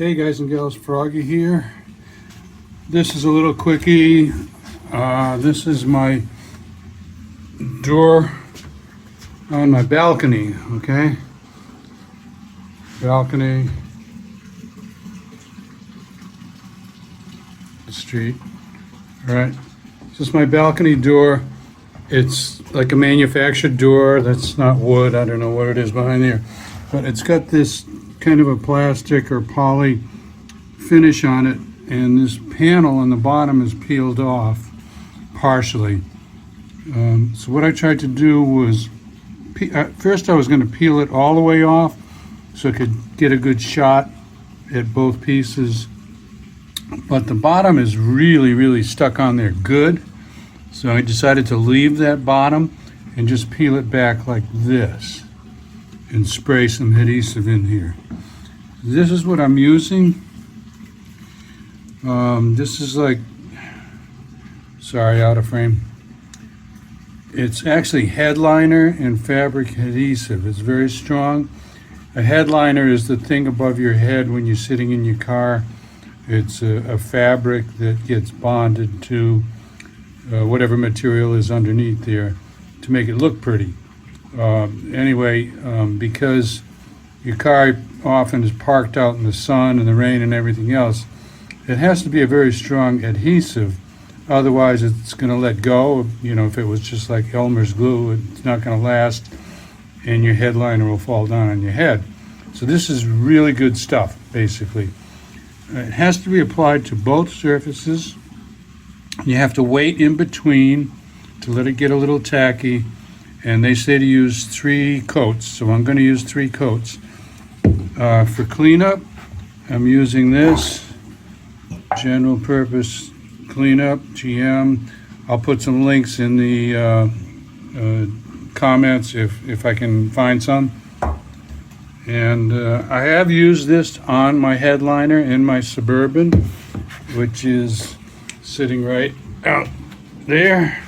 Hey guys and gals, Froggy here. This is a little quickie. This is my door on my balcony, okay? Balcony, the street, all right? This is my balcony door. It's like a manufactured door. That's not wood. I don't know what it is behind there. But it's got this kind of a plastic or poly finish on it, and this panel on the bottom is peeled off partially. So what I tried to do was, first I was going to peel it all the way off so I could get a good shot at both pieces. But the bottom is really stuck on there good. So I decided to leave that bottom and just peel it back like this and spray some adhesive in here. This is what I'm using. This is like, sorry, out of frame. It's actually headliner and fabric adhesive. It's very strong. A headliner is the thing above your head when you're sitting in your car. It's a fabric that gets bonded to whatever material is underneath there to make it look pretty. Because your car often is parked out in the sun and the rain and everything else, it has to be a very strong adhesive. Otherwise, it's going to let go. You know, if it was just like Elmer's glue, it's not going to last, and your headliner will fall down on your head. So this is really good stuff, basically. It has to be applied to both surfaces. You have to wait in between to let it get a little tacky, and they say to use 3 coats, so I'm going to use 3 coats. For cleanup, I'm using this general purpose cleanup, GM. I'll put some links in the comments if I can find some. And I have used this on my headliner in my Suburban, which is sitting right out there.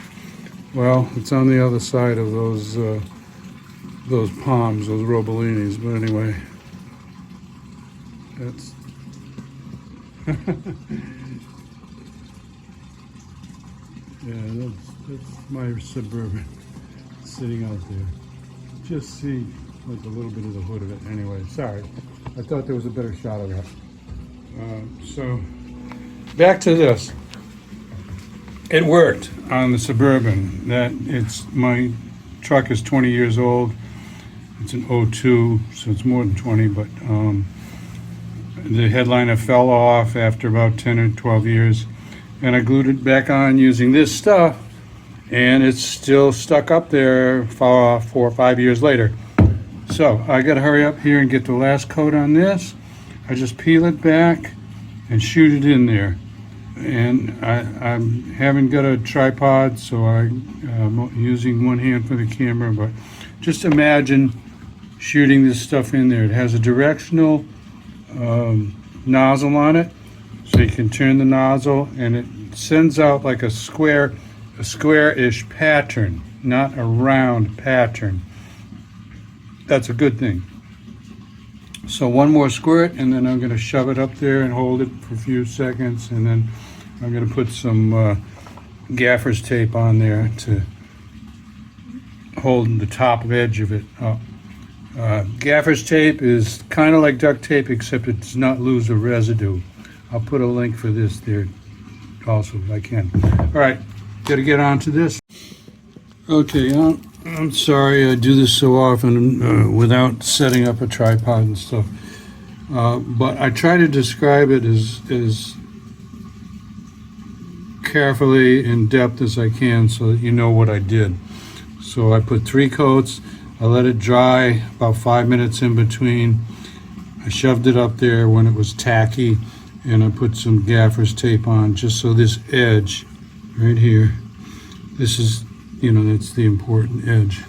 Well, it's on the other side of those palms, those Robollinis. But anyway, that's yeah, that's my Suburban sitting out there. Just see like a little bit of the hood of it. Anyway, sorry, I thought there was a better shot of that. So back to this. It worked on the Suburban. My truck is 20 years old. It's an '02, so it's more than 20, but the headliner fell off after about 10 or 12 years, and I glued it back on using this stuff, and it's still stuck up there 4 or 5 years later. So I got to hurry up here and get the last coat on this. I just peel it back and shoot it in there. And I haven't got a tripod, so I'm using one hand for the camera, but just imagine shooting this stuff in there. It has a directional nozzle on it, so you can turn the nozzle and it sends out like a square-ish pattern, not a round pattern. That's a good thing. So one more squirt, and then I'm going to shove it up there and hold it for a few seconds, and then I'm going to put some gaffer's tape on there to hold the top edge of it up. Gaffer's tape is kind of like duct tape, except it does not lose a residue. I'll put a link for this there also if I can. All right, got to get on to this. Okay, I'm sorry I do this so often without setting up a tripod and stuff, but I try to describe it as carefully in depth as I can so that you know what I did. So I put 3 coats. I let it dry about 5 minutes in between. I shoved it up there when it was tacky, and I put some gaffer's tape on just so this edge right here, this is, that's the important edge.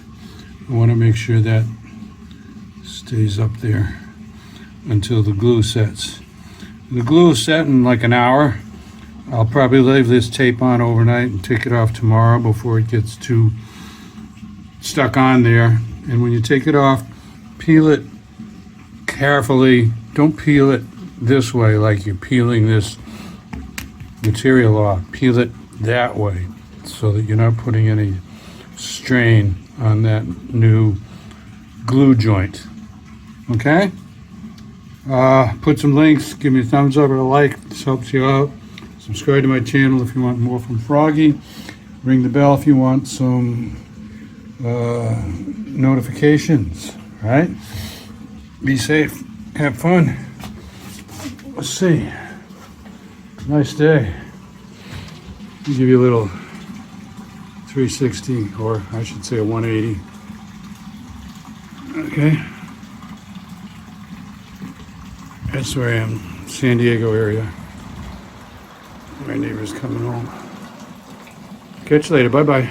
I want to make sure that stays up there until the glue sets. The glue is set in like an hour. I'll probably leave this tape on overnight and take it off tomorrow before it gets too stuck on there. And when you take it off, peel it carefully. Don't peel it this way, like you're peeling this material off. Peel it that way so that you're not putting any strain on that new glue joint. Okay? Put some links, give me a thumbs up or a like, this helps you out. Subscribe to my channel if you want more from Froggy. Ring the bell if you want some notifications, right? Be safe, have fun. Let's see. Nice day. I'll give you a little 360, or I should say a 180. Okay. That's where I am, San Diego area. My neighbor's coming home. Catch you later, bye-bye.